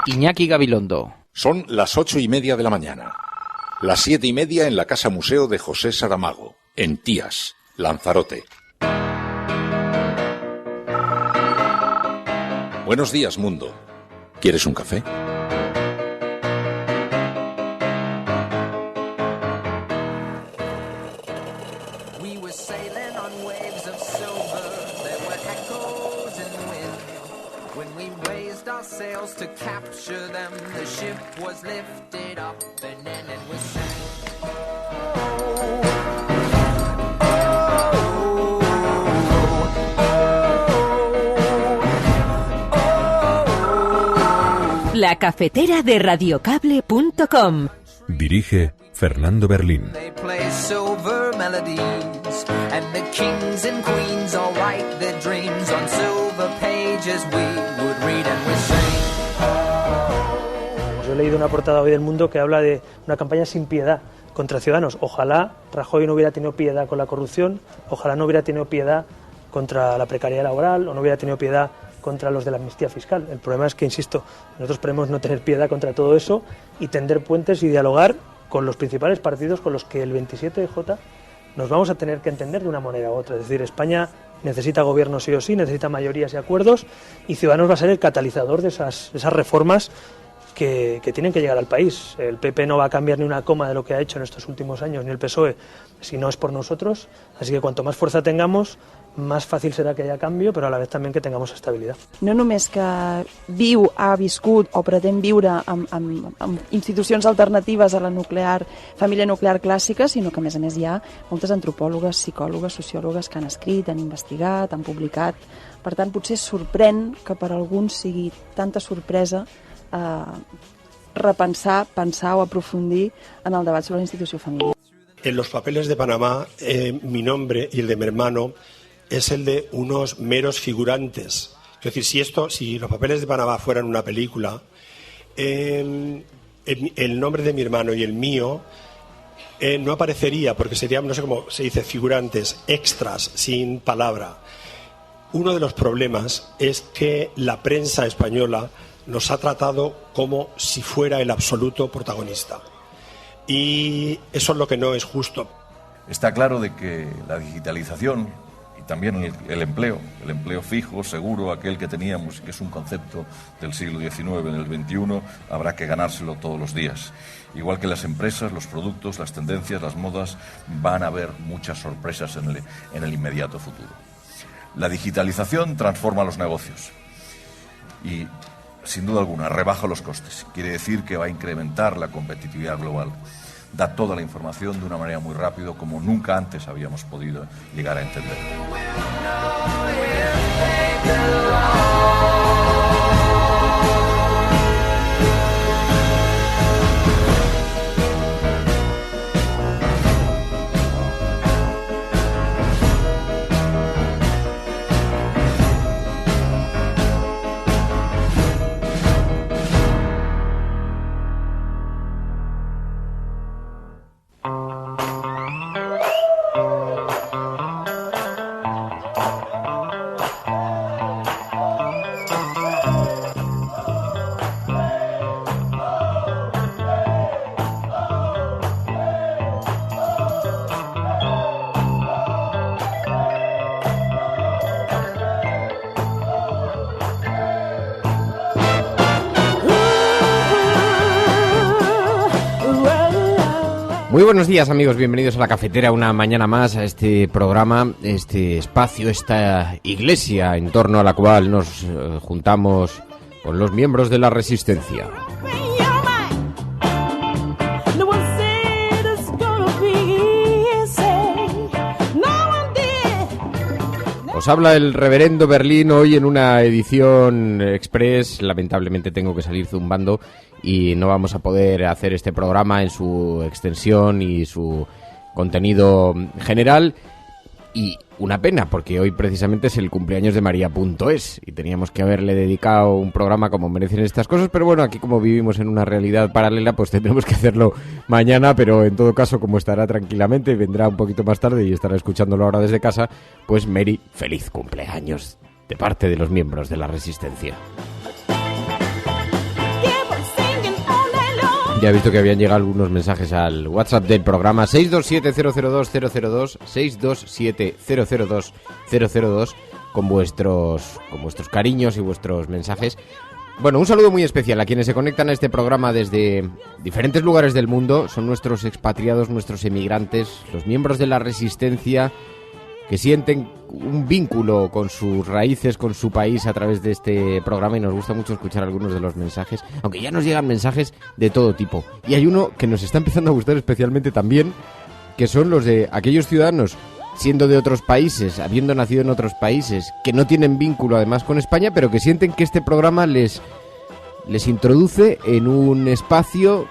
Iñaki Gabilondo. Son las 8:30 de la mañana. Las 7:30 en la Casa Museo de José Saramago, en Tías, Lanzarote. Buenos días, mundo. ¿Quieres un café? To capture them, the ship was lifted up and then it was sank. La cafetera de radiocable.com. Dirige Fernando Berlín. They play silver melodies and the kings and queens all write their dreams on silver pages we would read and we sing. Yo he leído una portada hoy del Mundo que habla de una campaña sin piedad contra Ciudadanos. Ojalá Rajoy no hubiera tenido piedad con la corrupción, ojalá no hubiera tenido piedad contra la precariedad laboral o no hubiera tenido piedad contra los de la amnistía fiscal. El problema es que, insisto, nosotros podemos no tener piedad contra todo eso y tender puentes y dialogar con los principales partidos con los que el 27J nos vamos a tener que entender de una manera u otra. Es decir, España necesita gobierno sí o sí, necesita mayorías y acuerdos y Ciudadanos va a ser el catalizador de esas reformas que tienen que llegar al país. El PP no va a cambiar ni una coma de lo que ha hecho en estos últimos años, ni el PSOE, si no es por nosotros. Así que cuanto más fuerza tengamos, más fàcil serà que hi ha canvi, però a la vez també que tengamos estabilitat. No només que ha viscut o pretén viure amb institucions alternatives a la família nuclear clàssica, sinó que a més hi ha moltes antropòlogues, psicòlogues, sociòlogues que han escrit, han investigat, han publicat. Per tant, potser sorprèn que per alguns sigui tanta sorpresa repensar, pensar o aprofundir en el debat sobre la institució familiar. En los papeles de Panamá, mi nombre y el de mi hermano es el de unos meros figurantes. Es decir, si los papeles de Panamá fueran una película, el nombre de mi hermano y el mío no aparecería, porque serían, no sé cómo se dice, figurantes, extras, sin palabra. Uno de los problemas es que la prensa española nos ha tratado como si fuera el absoluto protagonista. Y eso es lo que no es justo. Está claro de que la digitalización y también el empleo fijo, seguro, aquel que teníamos, que es un concepto del siglo XIX, en el XXI, habrá que ganárselo todos los días. Igual que las empresas, los productos, las tendencias, las modas, van a haber muchas sorpresas en el inmediato futuro. La digitalización transforma los negocios y, sin duda alguna, rebaja los costes. Quiere decir que va a incrementar la competitividad global. Da toda la información de una manera muy rápida, como nunca antes habíamos podido llegar a entender. Muy buenos días, amigos, bienvenidos a La Cafetera, una mañana más, a este programa, este espacio, esta iglesia en torno a la cual nos juntamos con los miembros de la Resistencia. Os habla el reverendo Berlín hoy en una edición express. Lamentablemente tengo que salir zumbando y no vamos a poder hacer este programa en su extensión y su contenido general. Y una pena, porque hoy precisamente es el cumpleaños de María.es y teníamos que haberle dedicado un programa como merecen estas cosas, pero bueno, aquí como vivimos en una realidad paralela, pues tendremos que hacerlo mañana, pero en todo caso, como estará tranquilamente, vendrá un poquito más tarde y estará escuchándolo ahora desde casa, pues Mary, feliz cumpleaños de parte de los miembros de la Resistencia. Ya he visto que habían llegado algunos mensajes al WhatsApp del programa 627-002-002, 627-002-002, con vuestros cariños y vuestros mensajes. Bueno, un saludo muy especial a quienes se conectan a este programa desde diferentes lugares del mundo. Son nuestros expatriados, nuestros emigrantes, los miembros de la Resistencia, que sienten un vínculo con sus raíces, con su país a través de este programa, y nos gusta mucho escuchar algunos de los mensajes, aunque ya nos llegan mensajes de todo tipo. Y hay uno que nos está empezando a gustar especialmente también, que son los de aquellos ciudadanos, siendo de otros países, habiendo nacido en otros países, que no tienen vínculo además con España, pero que sienten que este programa les introduce en un espacio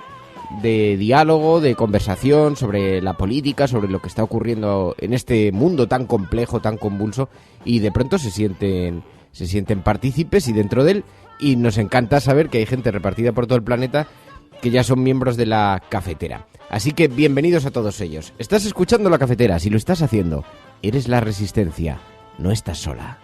de diálogo, de conversación sobre la política, sobre lo que está ocurriendo en este mundo tan complejo, tan convulso, y de pronto se sienten partícipes y dentro de él, y nos encanta saber que hay gente repartida por todo el planeta que ya son miembros de la cafetera. Así que bienvenidos a todos ellos. Estás escuchando La Cafetera, si lo estás haciendo, eres la Resistencia, no estás sola.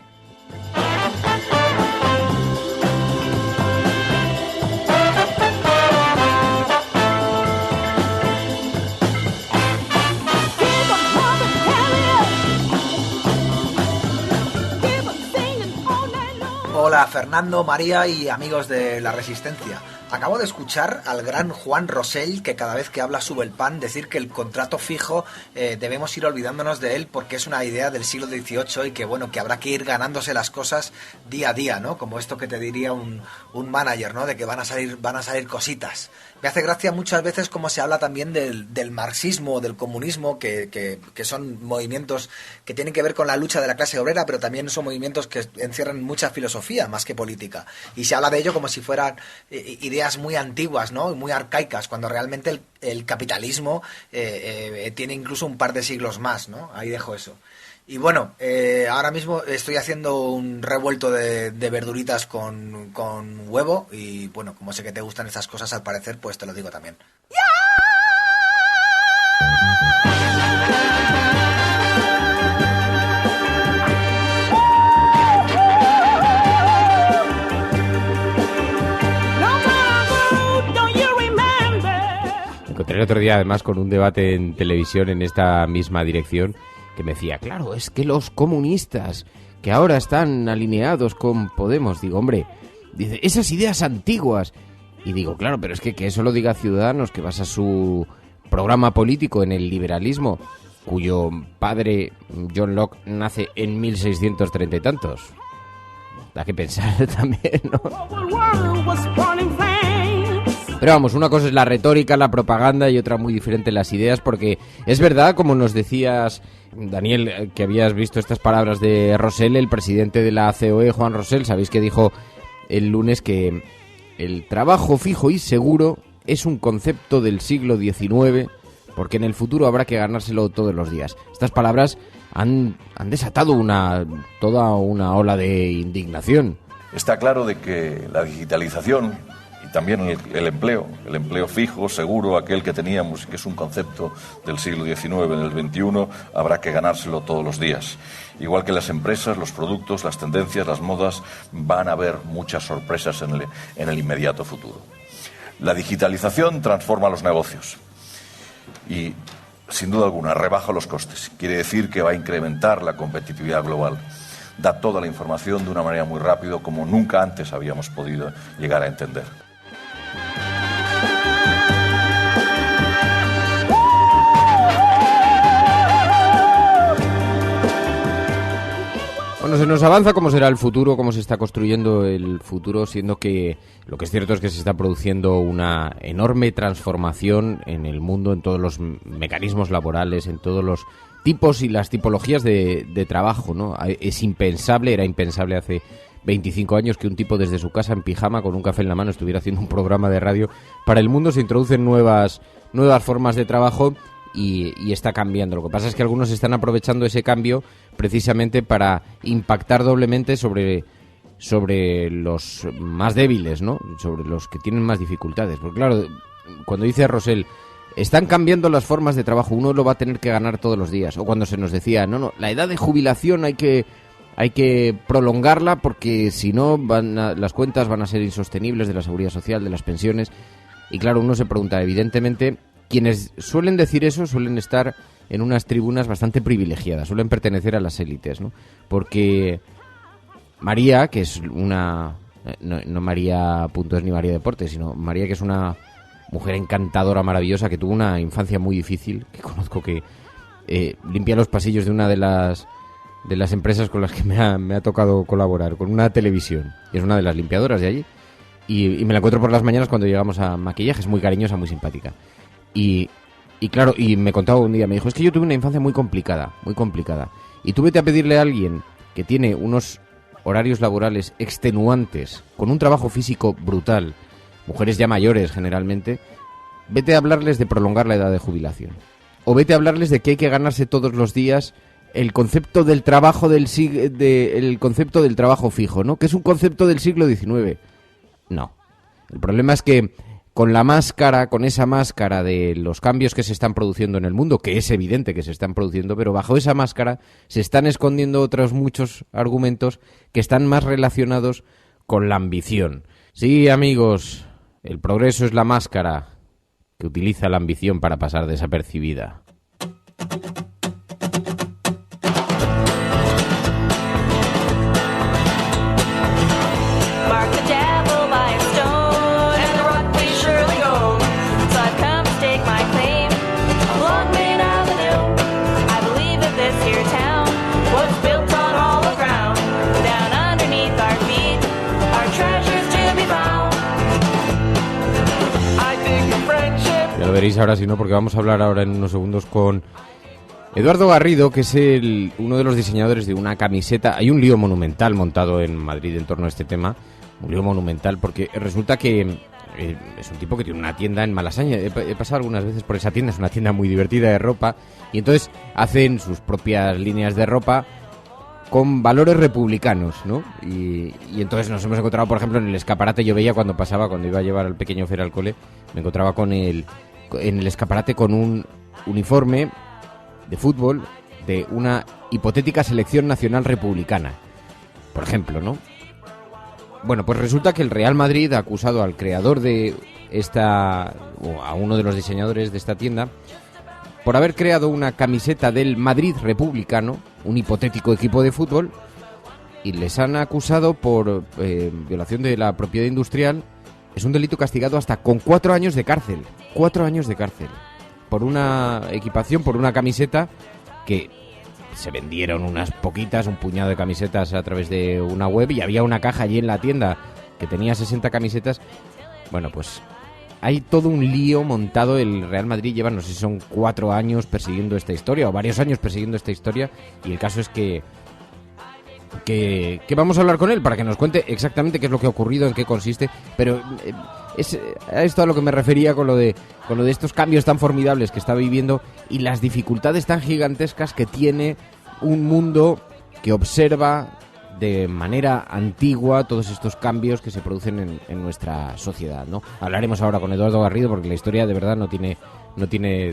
Hola Fernando, María y amigos de La Resistencia. Acabo de escuchar al gran Juan Rosell, que cada vez que habla sube el pan, decir que el contrato fijo debemos ir olvidándonos de él porque es una idea del siglo XVIII y que bueno, que habrá que ir ganándose las cosas día a día, ¿no? Como esto que te diría un manager, ¿no? De que van a salir cositas. Me hace gracia muchas veces como se habla también del marxismo, del comunismo, que son movimientos que tienen que ver con la lucha de la clase obrera, pero también son movimientos que encierran mucha filosofía más que política. Y se habla de ello como si fueran ideas muy antiguas, ¿no? Muy arcaicas, cuando realmente el capitalismo tiene incluso un par de siglos más, ¿no? Ahí dejo eso. Y bueno, ahora mismo estoy haciendo un revuelto de verduritas con huevo y bueno, como sé que te gustan estas cosas al parecer, pues te lo digo también. Me encontré el otro día además con un debate en televisión en esta misma dirección, que me decía, claro, es que los comunistas que ahora están alineados con Podemos, digo, hombre, dice, esas ideas antiguas, y digo, claro, pero es que eso lo diga Ciudadanos, que basa su programa político en el liberalismo, cuyo padre, John Locke, nace en 1630 y tantos. Da que pensar también, ¿no? Pero vamos, una cosa es la retórica, la propaganda, y otra muy diferente las ideas, porque es verdad, como nos decías, Daniel, que habías visto estas palabras de Rosell, el presidente de la COE, Juan Rosell, sabéis que dijo el lunes que el trabajo fijo y seguro es un concepto del siglo XIX, porque en el futuro habrá que ganárselo todos los días. Estas palabras han desatado toda una ola de indignación. Está claro de que la digitalización y también el empleo fijo, seguro, aquel que teníamos, que es un concepto del siglo XIX, en el XXI, habrá que ganárselo todos los días. Igual que las empresas, los productos, las tendencias, las modas, van a haber muchas sorpresas en el inmediato futuro. La digitalización transforma los negocios y, sin duda alguna, rebaja los costes. Quiere decir que va a incrementar la competitividad global. Da toda la información de una manera muy rápida, como nunca antes habíamos podido llegar a entender. Bueno, se nos avanza cómo será el futuro, cómo se está construyendo el futuro, siendo que lo que es cierto es que se está produciendo una enorme transformación en el mundo, en todos los mecanismos laborales, en todos los tipos y las tipologías de trabajo, ¿no? Es impensable, era impensable hace 25 años que un tipo desde su casa en pijama con un café en la mano estuviera haciendo un programa de radio para el mundo. Se introducen nuevas formas de trabajo y está cambiando. Lo que pasa es que algunos están aprovechando ese cambio precisamente para impactar doblemente sobre los más débiles, ¿no? Sobre los que tienen más dificultades. Porque claro, cuando dice Rosell, están cambiando las formas de trabajo, uno lo va a tener que ganar todos los días. O cuando se nos decía, no, la edad de jubilación hay que prolongarla porque si no las cuentas van a ser insostenibles de la seguridad social, de las pensiones. Y claro, uno se pregunta, evidentemente, quienes suelen decir eso suelen estar en unas tribunas bastante privilegiadas, suelen pertenecer a las élites, ¿no? Porque María, que es una... No María Puntos ni María Deportes, sino María, que es una mujer encantadora, maravillosa, que tuvo una infancia muy difícil, que conozco, que limpia los pasillos de una de las empresas con las que me ha tocado colaborar, con una televisión, y es una de las limpiadoras de allí, y me la encuentro por las mañanas cuando llegamos a maquillaje, es muy cariñosa, muy simpática. Y claro, y me contaba un día, me dijo, es que yo tuve una infancia muy complicada, y tú vete a pedirle a alguien que tiene unos horarios laborales extenuantes, con un trabajo físico brutal, mujeres ya mayores generalmente, vete a hablarles de prolongar la edad de jubilación. O vete a hablarles de que hay que ganarse todos los días el concepto del trabajo el concepto del trabajo fijo, ¿no? Que es un concepto del siglo XIX. No. El problema es que con esa máscara de los cambios que se están produciendo en el mundo, que es evidente que se están produciendo, pero bajo esa máscara se están escondiendo otros muchos argumentos que están más relacionados con la ambición. Sí, amigos, el progreso es la máscara que utiliza la ambición para pasar desapercibida. Ya lo veréis ahora, si no, porque vamos a hablar ahora en unos segundos con Eduardo Garrido, que es uno de los diseñadores de una camiseta. Hay un lío monumental montado en Madrid en torno a este tema, un lío monumental, porque resulta que es un tipo que tiene una tienda en Malasaña. He pasado algunas veces por esa tienda, es una tienda muy divertida de ropa, y entonces hacen sus propias líneas de ropa con valores republicanos, ¿no? Y entonces nos hemos encontrado, por ejemplo, en el escaparate. Yo veía cuando iba a llevar al pequeño Fer al cole, me encontraba en el escaparate con un uniforme de fútbol de una hipotética selección nacional republicana, por ejemplo, ¿no? Bueno, pues resulta que el Real Madrid ha acusado al creador de o a uno de los diseñadores de esta tienda, por haber creado una camiseta del Madrid republicano, un hipotético equipo de fútbol, y les han acusado por violación de la propiedad industrial. Es un delito castigado hasta con 4 años de cárcel. 4 años de cárcel. Por una equipación, por una camiseta que se vendieron unas poquitas, un puñado de camisetas a través de una web, y había una caja allí en la tienda que tenía 60 camisetas. Bueno, pues hay todo un lío montado. El Real Madrid lleva, no sé si son 4 años persiguiendo esta historia, o varios años persiguiendo esta historia, y el caso es que vamos a hablar con él para que nos cuente exactamente qué es lo que ha ocurrido, en qué consiste, pero es a esto a lo que me refería con lo de estos cambios tan formidables que está viviendo y las dificultades tan gigantescas que tiene un mundo que observa de manera antigua todos estos cambios que se producen en nuestra sociedad, ¿no? Hablaremos ahora con Eduardo Garrido, porque la historia de verdad no tiene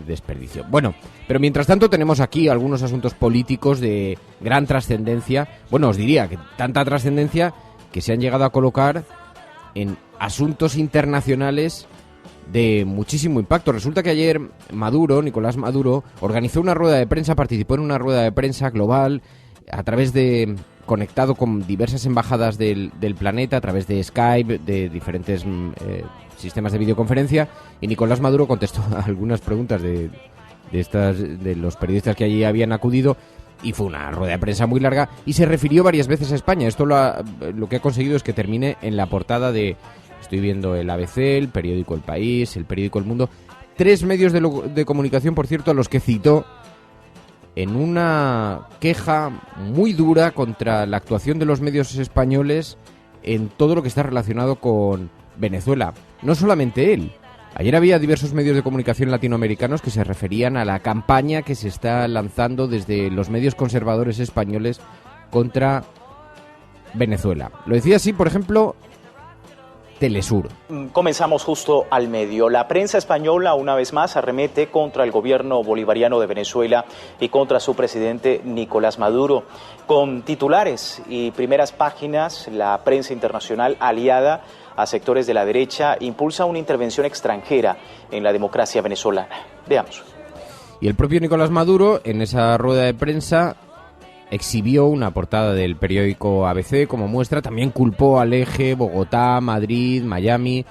desperdicio. Bueno, pero mientras tanto tenemos aquí algunos asuntos políticos de gran trascendencia. Bueno, os diría que tanta trascendencia que se han llegado a colocar en asuntos internacionales de muchísimo impacto. Resulta que ayer Nicolás Maduro, organizó una rueda de prensa, participó en una rueda de prensa global conectado con diversas embajadas del planeta, a través de Skype, de diferentes sistemas de videoconferencia, y Nicolás Maduro contestó a algunas preguntas de los periodistas que allí habían acudido, y fue una rueda de prensa muy larga, y se refirió varias veces a España. Esto lo que ha conseguido es que termine en la portada estoy viendo el ABC, el periódico El País, el periódico El Mundo, 3 medios de comunicación, por cierto, a los que citó en una queja muy dura contra la actuación de los medios españoles en todo lo que está relacionado con Venezuela. No solamente él. Ayer había diversos medios de comunicación latinoamericanos que se referían a la campaña que se está lanzando desde los medios conservadores españoles contra Venezuela. Lo decía así, por ejemplo, Telesur. Comenzamos justo al medio. La prensa española una vez más arremete contra el gobierno bolivariano de Venezuela y contra su presidente Nicolás Maduro. Con titulares y primeras páginas, la prensa internacional aliada a sectores de la derecha impulsa una intervención extranjera en la democracia venezolana. Veamos. Y el propio Nicolás Maduro, en esa rueda de prensa, exhibió una portada del periódico ABC como muestra, también culpó al eje Bogotá, Madrid, Miami,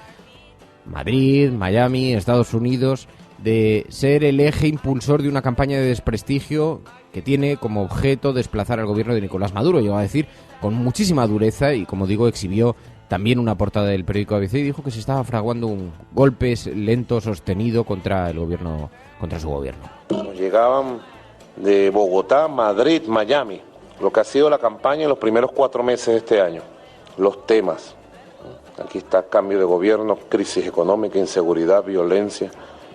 Estados Unidos, de ser el eje impulsor de una campaña de desprestigio que tiene como objeto desplazar al gobierno de Nicolás Maduro. Llegó a decir con muchísima dureza y, como digo, exhibió también una portada del periódico ABC y dijo que se estaba fraguando un golpe lento, sostenido contra el gobierno, contra su gobierno. Nos llegaban de Bogotá, Madrid, Miami, lo que ha sido la campaña en los primeros 4 meses de este año, los temas. Aquí está cambio de gobierno, crisis económica, inseguridad, violencia,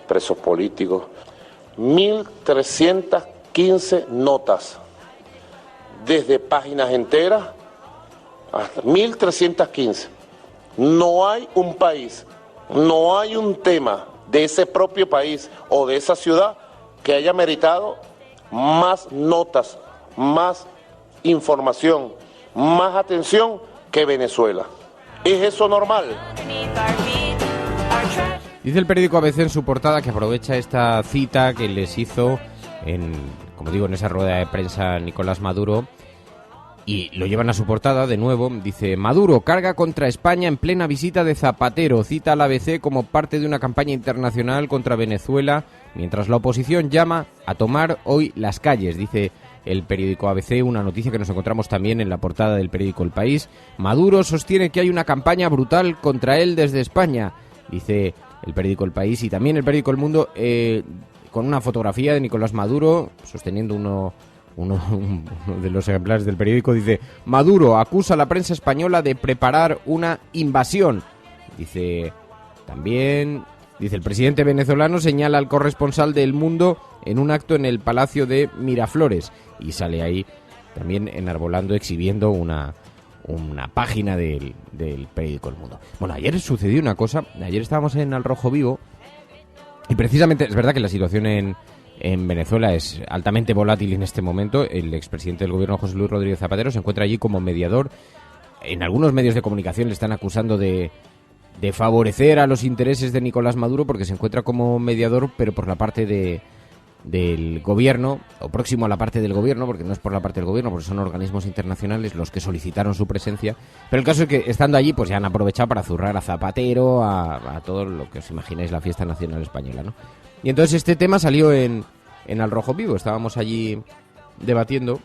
presos políticos. 1.315 notas, desde páginas enteras hasta 1.315. No hay un país, no hay un tema de ese propio país o de esa ciudad que haya meritado más notas, más información, más atención que Venezuela. ¿Es eso normal? Dice el periódico ABC en su portada que aprovecha esta cita que les hizo como digo, en esa rueda de prensa Nicolás Maduro, y lo llevan a su portada de nuevo. Dice: Maduro carga contra España en plena visita de Zapatero, cita al ABC como parte de una campaña internacional contra Venezuela, mientras la oposición llama a tomar hoy las calles. Dice el periódico ABC, una noticia que nos encontramos también en la portada del periódico El País. Maduro sostiene que hay una campaña brutal contra él desde España, dice el periódico El País, y también el periódico El Mundo, con una fotografía de Nicolás Maduro sosteniendo uno de los ejemplares del periódico. Dice: Maduro acusa a la prensa española de preparar una invasión. Dice también, el presidente venezolano señala al corresponsal de El Mundo en un acto en el Palacio de Miraflores, y sale ahí también enarbolando, exhibiendo una página del periódico El Mundo. Bueno, ayer sucedió una cosa. Ayer estábamos en Al Rojo Vivo y precisamente es verdad que la situación en Venezuela es altamente volátil en este momento. El expresidente del gobierno, José Luis Rodríguez Zapatero, se encuentra allí como mediador. En algunos medios de comunicación le están acusando de favorecer a los intereses de Nicolás Maduro porque se encuentra como mediador, pero por la parte del gobierno, o próximo a la parte del gobierno, porque no es por la parte del gobierno, porque son organismos internacionales los que solicitaron su presencia. Pero el caso es que, estando allí, pues ya han aprovechado para zurrar a Zapatero, a todo lo que os imagináis, la fiesta nacional española, ¿no? Y entonces este tema salió en Al Rojo Vivo. Estábamos allí debatiendo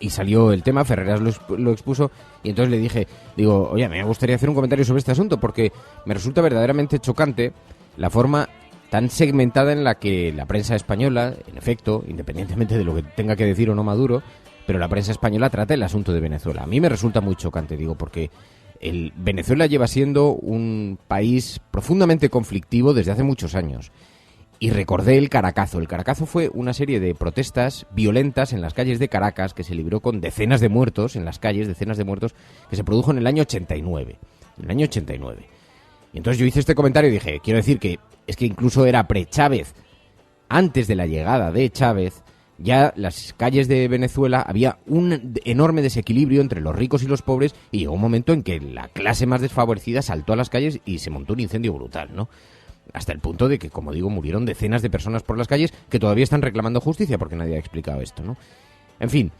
y salió el tema, Ferreras lo expuso, y entonces le dije, oye, me gustaría hacer un comentario sobre este asunto porque me resulta verdaderamente chocante la forma tan segmentada en la que la prensa española, en efecto, independientemente de lo que tenga que decir o no Maduro, pero la prensa española trata el asunto de Venezuela. A mí me resulta muy chocante, porque Venezuela lleva siendo un país profundamente conflictivo desde hace muchos años. Y recordé el Caracazo. El Caracazo fue una serie de protestas violentas en las calles de Caracas que se libró con decenas de muertos en las calles, que se produjo en el año 89. Y entonces yo hice este comentario y dije, quiero decir que es que incluso era pre-Chávez. Antes de la llegada de Chávez, ya las calles de Venezuela había un enorme desequilibrio entre los ricos y los pobres, y llegó un momento en que la clase más desfavorecida saltó a las calles y se montó un incendio brutal, ¿no? Hasta el punto de que, como digo, murieron decenas de personas por las calles que todavía están reclamando justicia porque nadie ha explicado esto, ¿no? En fin,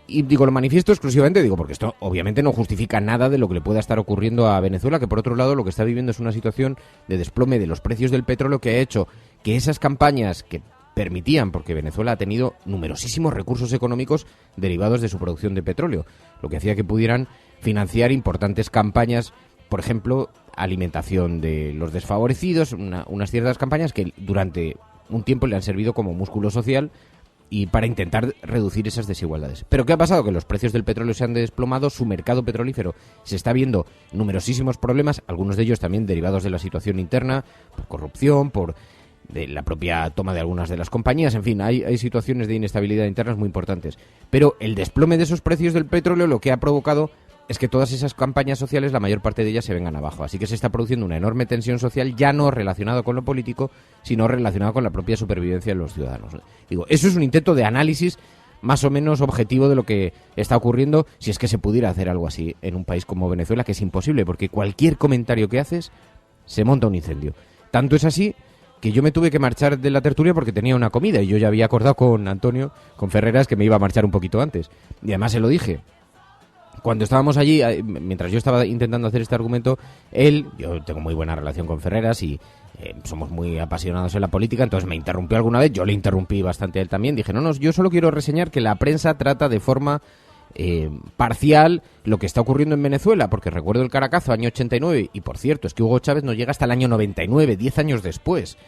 y lo manifiesto exclusivamente, porque esto obviamente no justifica nada de lo que le pueda estar ocurriendo a Venezuela, que por otro lado lo que está viviendo es una situación de desplome de los precios del petróleo que ha hecho que esas campañas que permitían, porque Venezuela ha tenido numerosísimos recursos económicos derivados de su producción de petróleo, lo que hacía que pudieran financiar importantes campañas, por ejemplo, alimentación de los desfavorecidos, unas ciertas campañas que durante un tiempo le han servido como músculo social y para intentar reducir esas desigualdades. Pero ¿qué ha pasado? Que los precios del petróleo se han desplomado, su mercado petrolífero se está viendo numerosísimos problemas, algunos de ellos también derivados de la situación interna, por corrupción, de la propia toma de algunas de las compañías, en fin, hay situaciones de inestabilidad internas muy importantes. Pero el desplome de esos precios del petróleo lo que ha provocado es que todas esas campañas sociales, la mayor parte de ellas se vengan abajo. Así que se está produciendo una enorme tensión social, ya no relacionada con lo político, sino relacionada con la propia supervivencia de los ciudadanos. Digo, eso es un intento de análisis más o menos objetivo de lo que está ocurriendo, si es que se pudiera hacer algo así en un país como Venezuela, que es imposible, porque cualquier comentario que haces se monta un incendio. Tanto es así que yo me tuve que marchar de la tertulia porque tenía una comida, y yo ya había acordado con Antonio, con Ferreras, que me iba a marchar un poquito antes. Y además se lo dije. Cuando estábamos allí, mientras yo estaba intentando hacer este argumento, yo tengo muy buena relación con Ferreras y somos muy apasionados en la política, entonces me interrumpió alguna vez, yo le interrumpí bastante a él también, dije, no, yo solo quiero reseñar que la prensa trata de forma parcial lo que está ocurriendo en Venezuela, porque recuerdo el Caracazo, año 89, y por cierto, es que Hugo Chávez no llega hasta el año 99, 10 años después.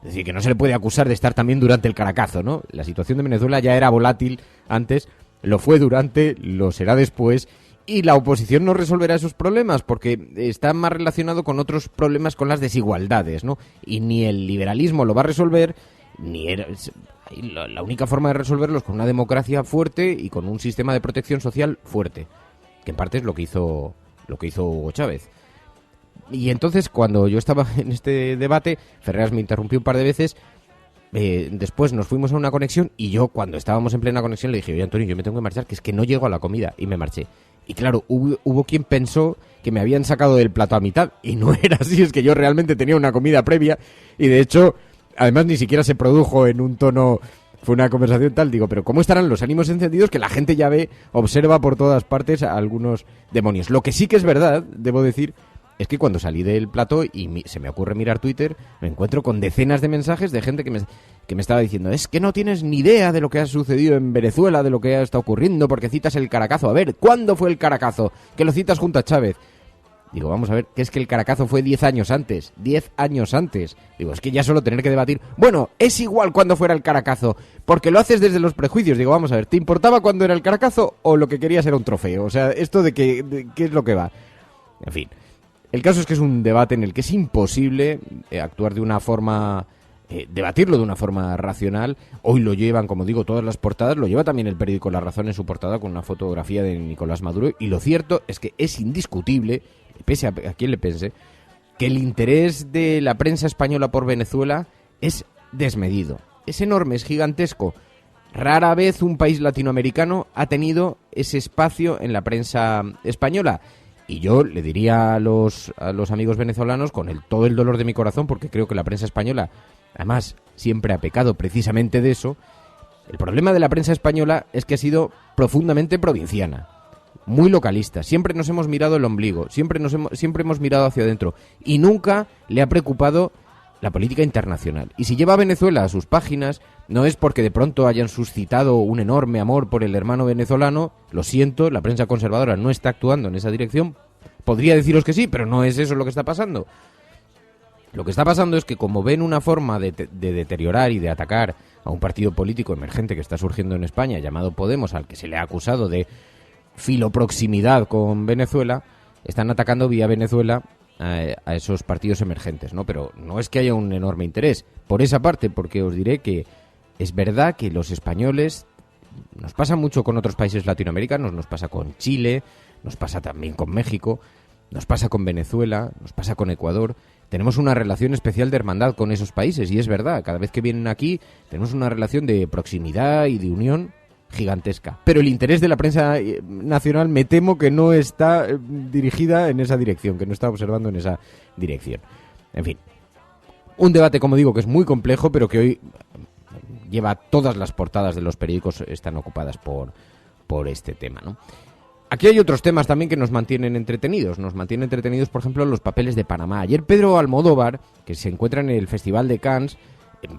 Es decir, que no se le puede acusar de estar también durante el Caracazo, ¿no? La situación de Venezuela ya era volátil antes, lo fue durante, lo será después, y la oposición no resolverá esos problemas porque está más relacionado con otros problemas, con las desigualdades, ¿no? Y ni el liberalismo lo va a resolver, la única forma de resolverlo es con una democracia fuerte y con un sistema de protección social fuerte, que en parte es lo que hizo Hugo Chávez. Y entonces, cuando yo estaba en este debate, Ferreras me interrumpió un par de veces. Después nos fuimos a una conexión y yo, cuando estábamos en plena conexión, le dije, oye, Antonio, yo me tengo que marchar, que es que no llego a la comida, y me marché. Y claro, hubo quien pensó que me habían sacado del plato a mitad, y no era así, es que yo realmente tenía una comida previa, y de hecho, además ni siquiera se produjo en un tono, fue una conversación tal, digo, pero ¿cómo estarán los ánimos encendidos que la gente ya observa por todas partes a algunos demonios? Lo que sí que es verdad, debo decir, es que cuando salí del plató y se me ocurre mirar Twitter, me encuentro con decenas de mensajes de gente que me estaba diciendo, es que no tienes ni idea de lo que ha sucedido en Venezuela, de lo que está ocurriendo, porque citas el Caracazo. A ver, ¿cuándo fue el Caracazo? Que lo citas junto a Chávez. Digo, vamos a ver, que es que el Caracazo fue 10 años antes. 10 años antes. Digo, es que ya solo tener que debatir. Bueno, es igual cuando fuera el Caracazo, porque lo haces desde los prejuicios. Digo, vamos a ver, ¿te importaba cuando era el Caracazo o lo que querías era un trofeo? O sea, esto de qué es lo que va. En fin. El caso es que es un debate en el que es imposible actuar de una forma, debatirlo de una forma racional. Hoy lo llevan, como digo, todas las portadas, lo lleva también el periódico La Razón en su portada con una fotografía de Nicolás Maduro, y lo cierto es que es indiscutible, pese a quien le pense, que el interés de la prensa española por Venezuela es desmedido, es enorme, es gigantesco. Rara vez un país latinoamericano ha tenido ese espacio en la prensa española. Y yo le diría a los amigos venezolanos, con todo el dolor de mi corazón, porque creo que la prensa española, además, siempre ha pecado precisamente de eso. El problema de la prensa española es que ha sido profundamente provinciana, muy localista. Siempre nos hemos mirado el ombligo, siempre hemos mirado hacia adentro, y nunca le ha preocupado la política internacional. Y si lleva a Venezuela a sus páginas, no es porque de pronto hayan suscitado un enorme amor por el hermano venezolano. Lo siento, la prensa conservadora no está actuando en esa dirección. Podría deciros que sí, pero no es eso lo que está pasando. Lo que está pasando es que, como ven una forma de deteriorar y de atacar a un partido político emergente que está surgiendo en España, llamado Podemos, al que se le ha acusado de filoproximidad con Venezuela, están atacando vía Venezuela a esos partidos emergentes, ¿no? Pero no es que haya un enorme interés por esa parte, porque os diré que es verdad que los españoles, nos pasa mucho con otros países latinoamericanos, nos pasa con Chile, nos pasa también con México, nos pasa con Venezuela, nos pasa con Ecuador. Tenemos una relación especial de hermandad con esos países, y es verdad, cada vez que vienen aquí tenemos una relación de proximidad y de unión gigantesca. Pero el interés de la prensa nacional me temo que no está dirigida en esa dirección, que no está observando en esa dirección. En fin, un debate, como digo, que es muy complejo, pero que hoy lleva todas las portadas de los periódicos, están ocupadas por este tema, ¿no? Aquí hay otros temas también que nos mantienen entretenidos. Nos mantienen entretenidos, por ejemplo, los papeles de Panamá. Ayer Pedro Almodóvar, que se encuentra en el Festival de Cannes,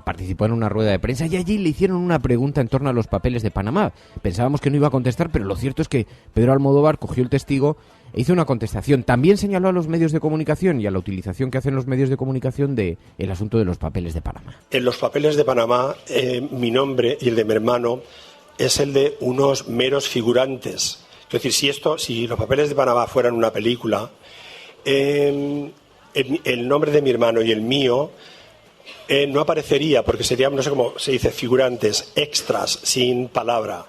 participó en una rueda de prensa y allí le hicieron una pregunta en torno a los papeles de Panamá. Pensábamos que no iba a contestar, pero lo cierto es que Pedro Almodóvar cogió el testigo e hizo una contestación. También señaló a los medios de comunicación y a la utilización que hacen los medios de comunicación del asunto de los papeles de Panamá. En los papeles de Panamá, mi nombre y el de mi hermano es el de unos meros figurantes. Es decir, si los papeles de Panamá fueran una película, el nombre de mi hermano y el mío no aparecería, porque serían, no sé cómo se dice, figurantes, extras, sin palabra.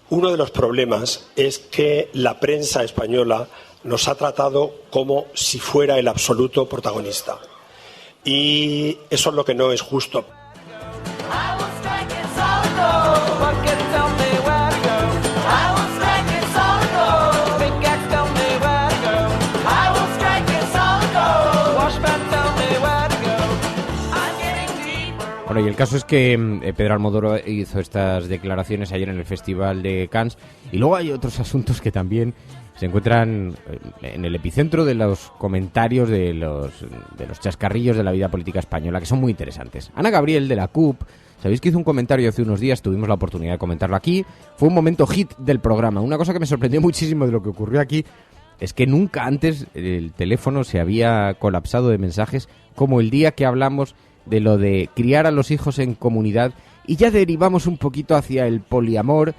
Uno de los problemas es que la prensa española nos ha tratado como si fuera el absoluto protagonista. Y eso es lo que no es justo. Bueno, y el caso es que Pedro Almodóvar hizo estas declaraciones ayer en el Festival de Cannes, y luego hay otros asuntos que también se encuentran en el epicentro de los comentarios de los chascarrillos de la vida política española, que son muy interesantes. Ana Gabriel, de la CUP, sabéis que hizo un comentario hace unos días, tuvimos la oportunidad de comentarlo aquí, fue un momento hit del programa. Una cosa que me sorprendió muchísimo de lo que ocurrió aquí es que nunca antes el teléfono se había colapsado de mensajes como el día que hablamos de lo de criar a los hijos en comunidad, y ya derivamos un poquito hacia el poliamor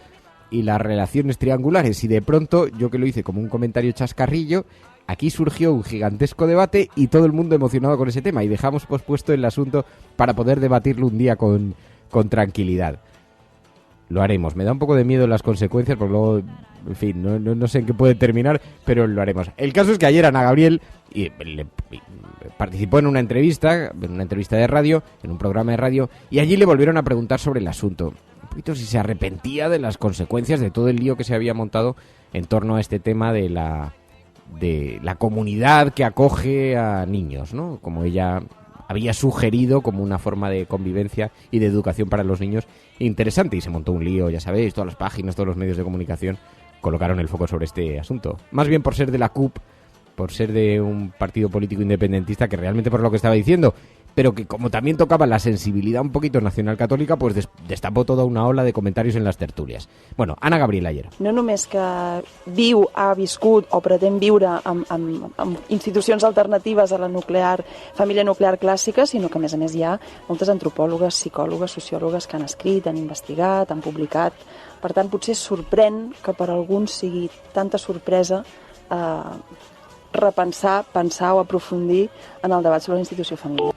y las relaciones triangulares, y de pronto, yo que lo hice como un comentario chascarrillo, aquí surgió un gigantesco debate y todo el mundo emocionado con ese tema, y dejamos pospuesto el asunto para poder debatirlo un día con tranquilidad. Lo haremos. Me da un poco de miedo las consecuencias, porque luego, en fin, no sé en qué puede terminar, pero lo haremos. El caso es que ayer Ana Gabriel participó en una entrevista de radio, en un programa de radio, y allí le volvieron a preguntar sobre el asunto. Un poquito si se arrepentía de las consecuencias de todo el lío que se había montado en torno a este tema de la comunidad que acoge a niños, ¿no? Como ella había sugerido como una forma de convivencia y de educación para los niños interesante, y se montó un lío, ya sabéis, todas las páginas, todos los medios de comunicación colocaron el foco sobre este asunto. Más bien por ser de la CUP, por ser de un partido político independentista, que realmente por lo que estaba diciendo, pero que como también tocaba la sensibilidad un poquito nacional católica, pues destapó toda una ola de comentarios en las tertulias. Bueno, Ana Gabriel ayer. No només que viu, ha viscut o pretén viure amb institucions alternatives a la família nuclear clàssica, sinó que a més hi ha moltes antropòlogues, psicòlogues, sociòlogues que han escrit, han investigat, han publicat. Per tant, potser sorprèn que per alguns sigui tanta sorpresa repensar, pensar o aprofundir en el debat sobre la institució familiar.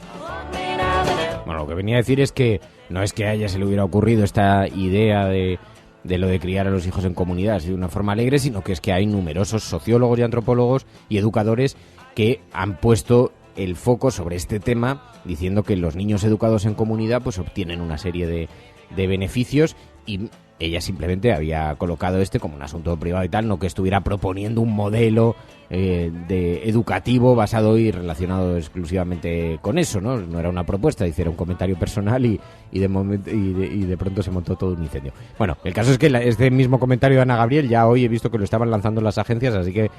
Bueno, lo que venía a decir es que no es que a ella se le hubiera ocurrido esta idea de lo de criar a los hijos en comunidad de una forma alegre, sino que es que hay numerosos sociólogos y antropólogos y educadores que han puesto el foco sobre este tema, diciendo que los niños educados en comunidad pues obtienen una serie de beneficios, y ella simplemente había colocado como un asunto privado y tal, no que estuviera proponiendo un modelo educativo basado y relacionado exclusivamente con eso, ¿no? No era una propuesta, era un comentario personal y de pronto se montó todo un incendio. Bueno, el caso es que este mismo comentario de Ana Gabriel ya hoy he visto que lo estaban lanzando las agencias, así que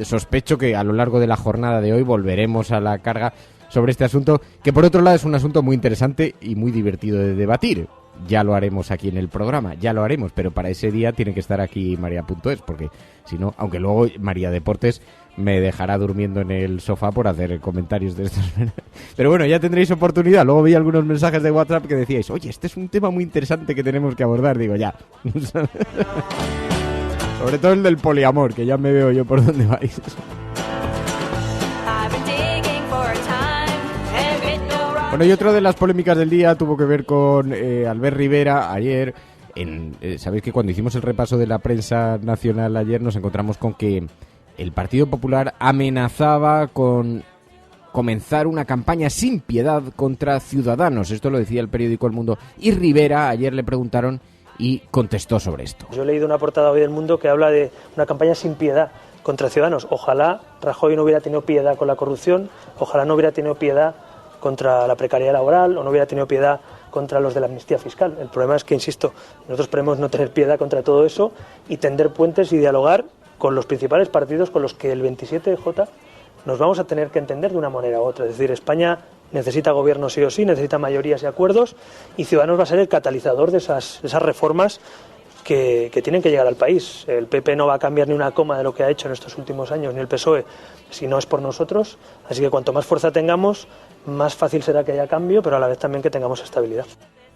sospecho que a lo largo de la jornada de hoy volveremos a la carga sobre este asunto, que por otro lado es un asunto muy interesante y muy divertido de debatir. Ya lo haremos aquí en el programa, ya lo haremos, pero para ese día tiene que estar aquí María.es, porque si no, aunque luego María Deportes me dejará durmiendo en el sofá por hacer comentarios de estos. Pero bueno, ya tendréis oportunidad. Luego vi algunos mensajes de WhatsApp que decíais, oye, este es un tema muy interesante que tenemos que abordar. Digo, ya. Sobre todo el del poliamor, que ya me veo yo por dónde vais. Bueno, y otra de las polémicas del día tuvo que ver con Albert Rivera ayer. Sabéis que cuando hicimos el repaso de la prensa nacional ayer nos encontramos con que el Partido Popular amenazaba con comenzar una campaña sin piedad contra Ciudadanos. Esto lo decía el periódico El Mundo. Y Rivera ayer le preguntaron y contestó sobre esto. Yo he leído una portada hoy del Mundo que habla de una campaña sin piedad contra Ciudadanos. Ojalá Rajoy no hubiera tenido piedad con la corrupción, ojalá no hubiera tenido piedad contra la precariedad laboral o no hubiera tenido piedad contra los de la amnistía fiscal. El problema es que, insisto, nosotros esperemos no tener piedad contra todo eso y tender puentes y dialogar con los principales partidos con los que el 27J nos vamos a tener que entender de una manera u otra. Es decir, España necesita gobierno sí o sí, necesita mayorías y acuerdos, y Ciudadanos va a ser el catalizador de esas reformas que tienen que llegar al país. El PP no va a cambiar ni una coma de lo que ha hecho en estos últimos años, ni el PSOE, si no es por nosotros. Así que cuanto más fuerza tengamos, más fácil será que haya cambio, pero a la vez también que tengamos estabilidad.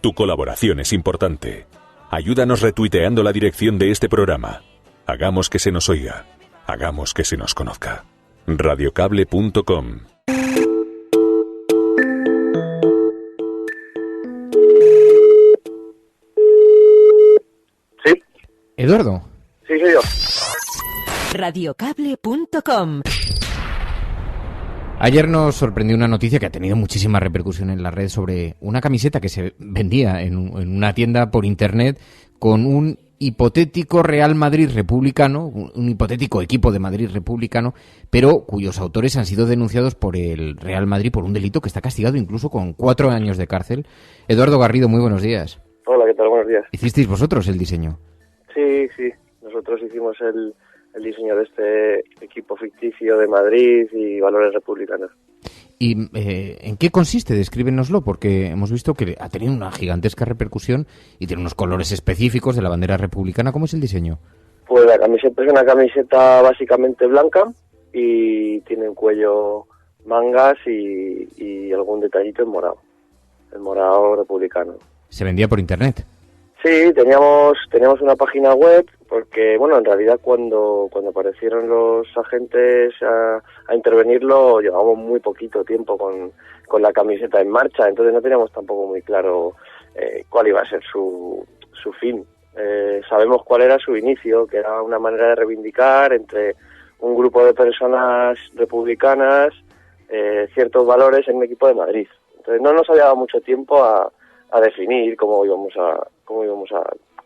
Tu colaboración es importante. Ayúdanos retuiteando la dirección de este programa. Hagamos que se nos oiga. Hagamos que se nos conozca. Radiocable.com. Eduardo. Sí, soy yo. Radiocable.com. Ayer nos sorprendió una noticia que ha tenido muchísima repercusión en la red sobre una camiseta que se vendía en una tienda por internet con un hipotético Real Madrid republicano, un hipotético equipo de Madrid republicano, pero cuyos autores han sido denunciados por el Real Madrid por un delito que está castigado incluso con 4 años de cárcel. Eduardo Garrido, muy buenos días. Hola, ¿qué tal? Buenos días. ¿Hicisteis vosotros el diseño? Sí, nosotros hicimos el diseño de este equipo ficticio de Madrid y valores republicanos. ¿Y en qué consiste? Descríbenoslo, porque hemos visto que ha tenido una gigantesca repercusión y tiene unos colores específicos de la bandera republicana. ¿Cómo es el diseño? Pues la camiseta es una camiseta básicamente blanca y tiene un cuello, mangas y algún detallito en morado. El morado republicano. ¿Se vendía por internet? Sí, teníamos una página web porque, bueno, en realidad cuando aparecieron los agentes a intervenirlo llevábamos muy poquito tiempo con la camiseta en marcha, entonces no teníamos tampoco muy claro cuál iba a ser su fin. Sabemos cuál era su inicio, que era una manera de reivindicar entre un grupo de personas republicanas ciertos valores en un equipo de Madrid. Entonces no nos había dado mucho tiempo a definir cómo íbamos a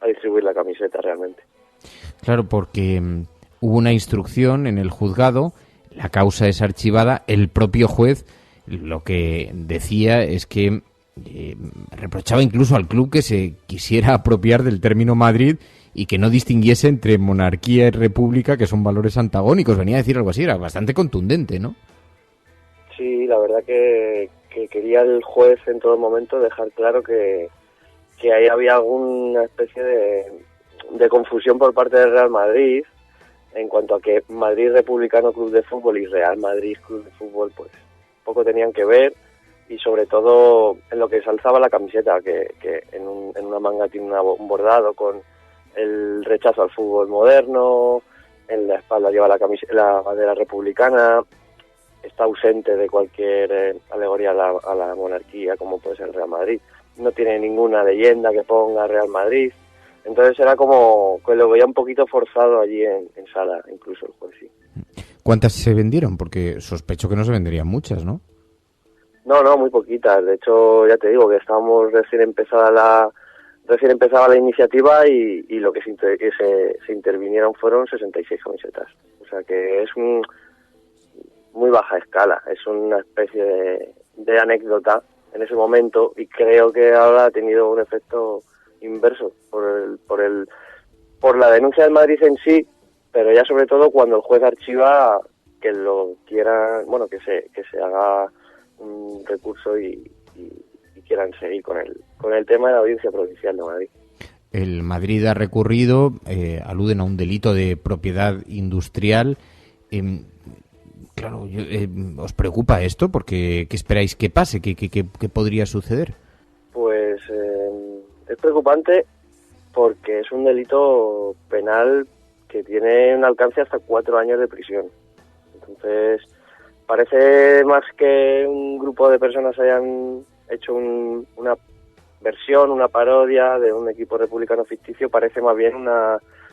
distribuir la camiseta realmente. Claro, porque hubo una instrucción en el juzgado, la causa es archivada, el propio juez lo que decía es que reprochaba incluso al club que se quisiera apropiar del término Madrid y que no distinguiese entre monarquía y república, que son valores antagónicos. Venía a decir algo así, era bastante contundente, ¿no? Sí, la verdad que quería el juez en todo momento dejar claro que ahí había alguna especie de confusión por parte del Real Madrid en cuanto a que Madrid Republicano Club de Fútbol y Real Madrid Club de Fútbol pues poco tenían que ver, y sobre todo en lo que se alzaba la camiseta, que en una manga tiene un bordado con el rechazo al fútbol moderno, en la espalda lleva la bandera republicana, está ausente de cualquier alegoría a la monarquía como puede ser el Real Madrid. No tiene ninguna leyenda que ponga Real Madrid. Entonces era como que lo veía un poquito forzado allí en sala, incluso el juez, sí. ¿Cuántas se vendieron? Porque sospecho que no se venderían muchas, ¿no? No, muy poquitas. De hecho, ya te digo que estábamos recién empezaba la iniciativa y lo que se intervinieron fueron 66 camisetas. O sea que es muy baja escala, es una especie de anécdota en ese momento, y creo que ahora ha tenido un efecto inverso por la denuncia del Madrid en sí, pero ya sobre todo cuando el juez archiva que lo quiera, bueno, que se haga un recurso y quieran seguir con el tema de la Audiencia Provincial de Madrid. El Madrid ha recurrido, aluden a un delito de propiedad industrial. Claro, ¿os preocupa esto? Porque ¿qué esperáis que pase? ¿Qué podría suceder? Pues es preocupante porque es un delito penal que tiene un alcance hasta 4 años de prisión. Entonces, parece más que un grupo de personas hayan hecho una versión, una parodia de un equipo republicano ficticio, parece más bien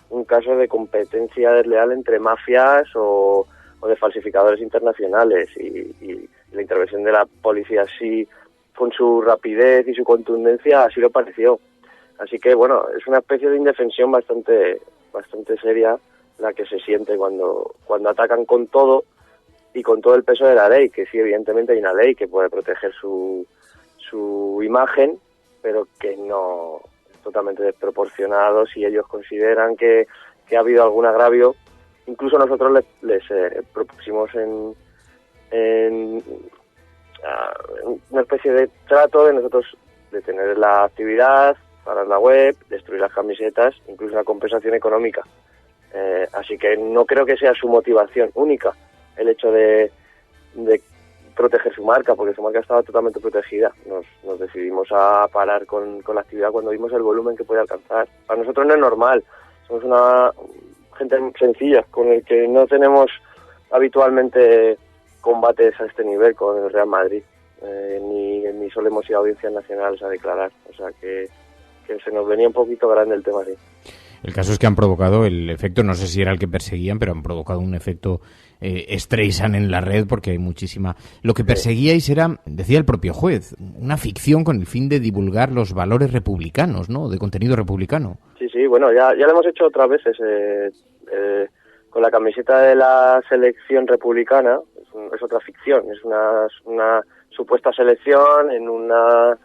un caso de competencia desleal entre mafias o de falsificadores internacionales, y la intervención de la policía así, con su rapidez y su contundencia, así lo pareció. Así que bueno, es una especie de indefensión bastante seria la que se siente cuando atacan con todo y con todo el peso de la ley, que sí, evidentemente hay una ley que puede proteger su imagen, pero que no es totalmente desproporcionado si ellos consideran que ha habido algún agravio. Incluso nosotros les propusimos en una especie de trato de nosotros detener la actividad, parar la web, destruir las camisetas, incluso una compensación económica. Así que no creo que sea su motivación única el hecho de proteger su marca, porque su marca estaba totalmente protegida. Nos decidimos a parar con la actividad cuando vimos el volumen que podía alcanzar. Para nosotros no es normal, somos una gente sencilla, con el que no tenemos habitualmente combates a este nivel con el Real Madrid, ni solemos ir a audiencias nacionales a declarar, o sea que se nos venía un poquito grande el tema así. El caso es que han provocado el efecto, no sé si era el que perseguían, pero han provocado un efecto Streisand en la red, porque hay muchísima... Lo que perseguíais era, decía el propio juez, una ficción con el fin de divulgar los valores republicanos, ¿no? De contenido republicano. Sí, bueno, ya lo hemos hecho otras veces con la camiseta de la selección republicana. Es otra ficción, es una supuesta selección en una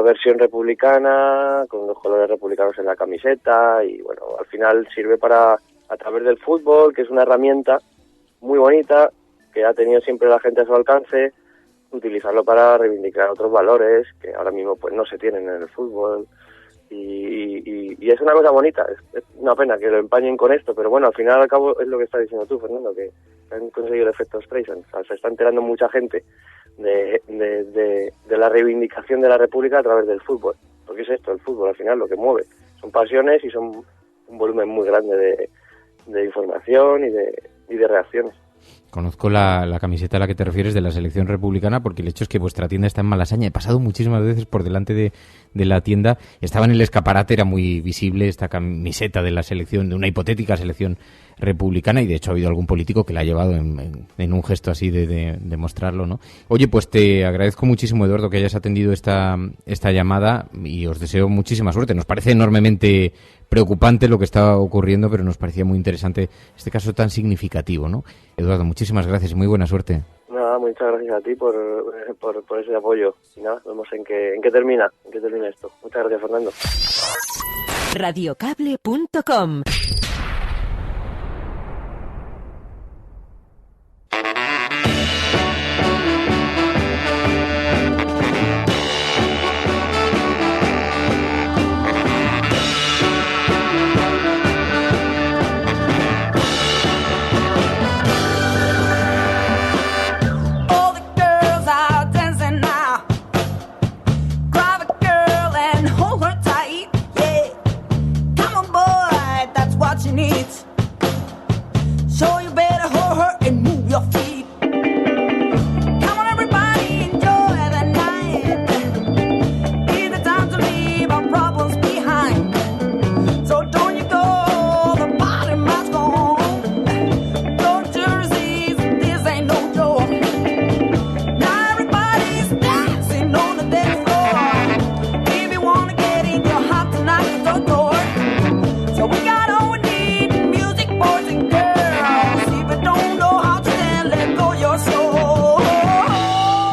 versión republicana, con los colores republicanos en la camiseta, y bueno, al final sirve para, a través del fútbol, que es una herramienta muy bonita, que ha tenido siempre la gente a su alcance, utilizarlo para reivindicar otros valores que ahora mismo pues no se tienen en el fútbol, y es una cosa bonita. Es una pena que lo empañen con esto, pero bueno, al final al cabo es lo que estás diciendo tú, Fernando, que han conseguido el efecto Streisand. O sea, se está enterando mucha gente de la reivindicación de la República a través del fútbol, porque es esto, el fútbol al final lo que mueve, son pasiones y son un volumen muy grande de información y de reacciones. Conozco la camiseta a la que te refieres de la selección republicana, porque el hecho es que vuestra tienda está en Malasaña. He pasado muchísimas veces por delante de la tienda. Estaba en el escaparate, era muy visible esta camiseta de la selección, de una hipotética selección republicana, y de hecho ha habido algún político que la ha llevado en un gesto así de mostrarlo, ¿no? Oye, pues te agradezco muchísimo, Eduardo, que hayas atendido esta llamada, y os deseo muchísima suerte. Nos parece enormemente preocupante lo que está ocurriendo, pero nos parecía muy interesante este caso tan significativo, ¿no? Eduardo, muchísimas gracias y muy buena suerte. Nada, muchas gracias a ti por ese apoyo. Y nada, vemos en qué termina esto. Muchas gracias, Fernando. Radiocable.com.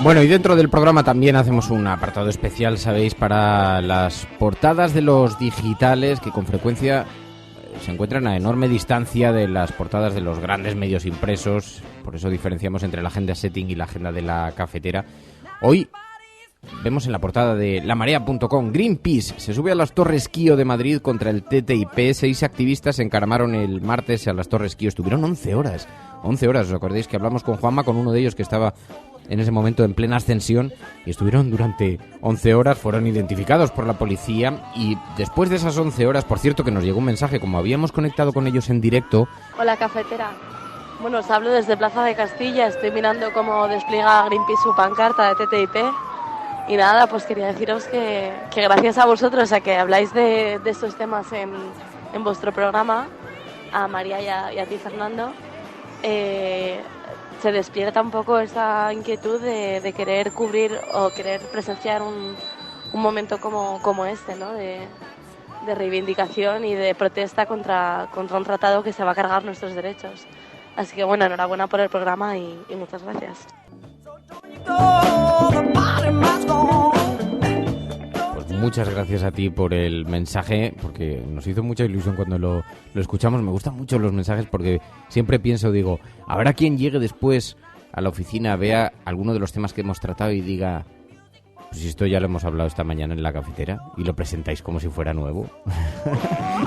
Bueno, y dentro del programa también hacemos un apartado especial, sabéis, para las portadas de los digitales, que con frecuencia se encuentran a enorme distancia de las portadas de los grandes medios impresos. Por eso diferenciamos entre la agenda setting y la agenda de la cafetera. Hoy vemos en la portada de lamarea.com: Greenpeace se sube a las Torres Kio de Madrid contra el TTIP. 6 activistas se encaramaron el martes a las Torres Kio. Estuvieron 11 horas. 11 horas, ¿os acordáis que hablamos con Juanma, con uno de ellos que estaba en ese momento en plena ascensión, y estuvieron durante 11 horas, fueron identificados por la policía, y después de esas 11 horas, por cierto, que nos llegó un mensaje, como habíamos conectado con ellos en directo... Hola, cafetera. Bueno, os hablo desde Plaza de Castilla, estoy mirando cómo despliega Greenpeace su pancarta de TTIP, y nada, pues quería deciros que gracias a vosotros, a que habláis de estos temas en vuestro programa, a María y a ti, Fernando, se despierta un poco esa inquietud de querer cubrir o querer presenciar un momento como este, ¿no? De reivindicación y de protesta contra un tratado que se va a cargar nuestros derechos. Así que bueno, enhorabuena por el programa y muchas gracias. Pues muchas gracias a ti por el mensaje, porque nos hizo mucha ilusión cuando lo escuchamos. Me gustan mucho los mensajes porque siempre pienso, digo, habrá quien llegue después a la oficina, vea alguno de los temas que hemos tratado y diga, pues esto ya lo hemos hablado esta mañana en la cafetera, y lo presentáis como si fuera nuevo.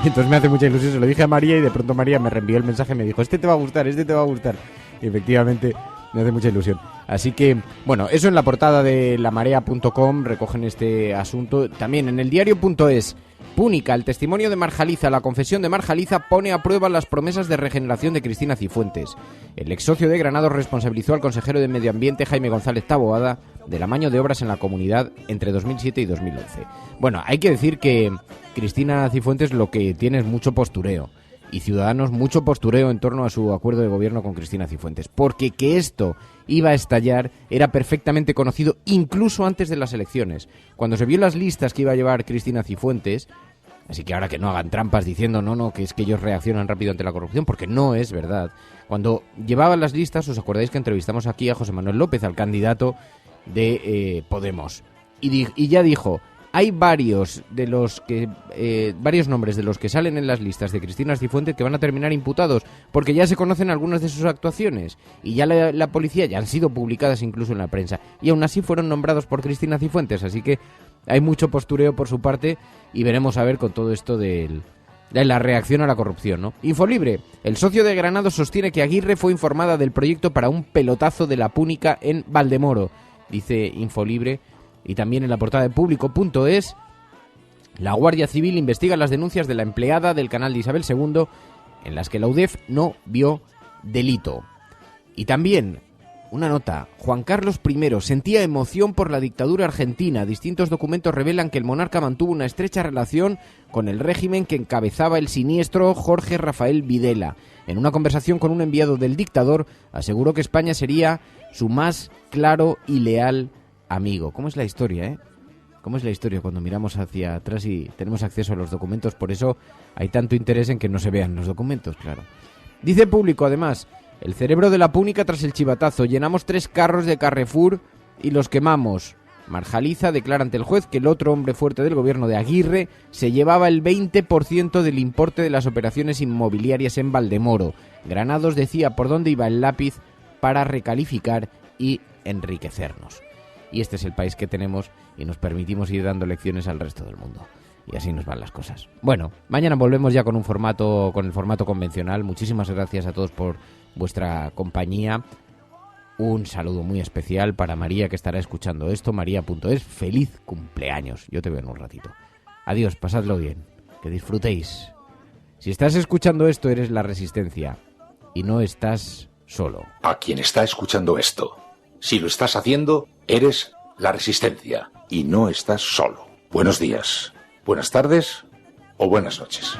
Entonces me hace mucha ilusión, se lo dije a María, y de pronto María me reenvió el mensaje y me dijo, este te va a gustar. Y efectivamente me hace mucha ilusión. Así que, bueno, eso en la portada de lamarea.com recogen este asunto. También en el diario.es Púnica, el testimonio de Marjaliza, la confesión de Marjaliza pone a prueba las promesas de regeneración de Cristina Cifuentes. El ex socio de Granados responsabilizó al consejero de Medio Ambiente, Jaime González Taboada, del amaño de obras en la comunidad entre 2007 y 2011. Bueno, hay que decir que Cristina Cifuentes lo que tiene es mucho postureo, y Ciudadanos mucho postureo en torno a su acuerdo de gobierno con Cristina Cifuentes, porque que esto iba a estallar era perfectamente conocido incluso antes de las elecciones. Cuando se vio las listas que iba a llevar Cristina Cifuentes, así que ahora que no hagan trampas diciendo no, que es que ellos reaccionan rápido ante la corrupción, porque no es verdad. Cuando llevaban las listas, os acordáis que entrevistamos aquí a José Manuel López, al candidato de Podemos, y ya dijo: hay varios nombres de los que salen en las listas de Cristina Cifuentes que van a terminar imputados, porque ya se conocen algunas de sus actuaciones y ya la policía ya han sido publicadas incluso en la prensa, y aún así fueron nombrados por Cristina Cifuentes, así que hay mucho postureo por su parte y veremos a ver con todo esto de la reacción a la corrupción, ¿no? Infolibre, el socio de Granados sostiene que Aguirre fue informada del proyecto para un pelotazo de la Púnica en Valdemoro, dice Infolibre. Y también en la portada de Público.es, la Guardia Civil investiga las denuncias de la empleada del canal de Isabel II, en las que la UDEF no vio delito. Y también una nota: Juan Carlos I sentía emoción por la dictadura argentina. Distintos documentos revelan que el monarca mantuvo una estrecha relación con el régimen que encabezaba el siniestro Jorge Rafael Videla. En una conversación con un enviado del dictador, aseguró que España sería su más claro y leal amigo. ¿Cómo es la historia, ¿Cómo es la historia cuando miramos hacia atrás y tenemos acceso a los documentos? Por eso hay tanto interés en que no se vean los documentos, claro. Dice Público, además: el cerebro de la Púnica tras el chivatazo. Llenamos 3 carros de Carrefour y los quemamos. Marjaliza declara ante el juez que el otro hombre fuerte del gobierno de Aguirre se llevaba el 20% del importe de las operaciones inmobiliarias en Valdemoro. Granados decía por dónde iba el lápiz para recalificar y enriquecernos. Y este es el país que tenemos y nos permitimos ir dando lecciones al resto del mundo. Y así nos van las cosas. Bueno, mañana volvemos ya con el formato convencional. Muchísimas gracias a todos por vuestra compañía. Un saludo muy especial para María, que estará escuchando esto. María.es, feliz cumpleaños. Yo te veo en un ratito. Adiós, pasadlo bien. Que disfrutéis. Si estás escuchando esto, eres La Resistencia. Y no estás solo. A quien está escuchando esto, si lo estás haciendo, eres La Resistencia y no estás solo. Buenos días, buenas tardes o buenas noches.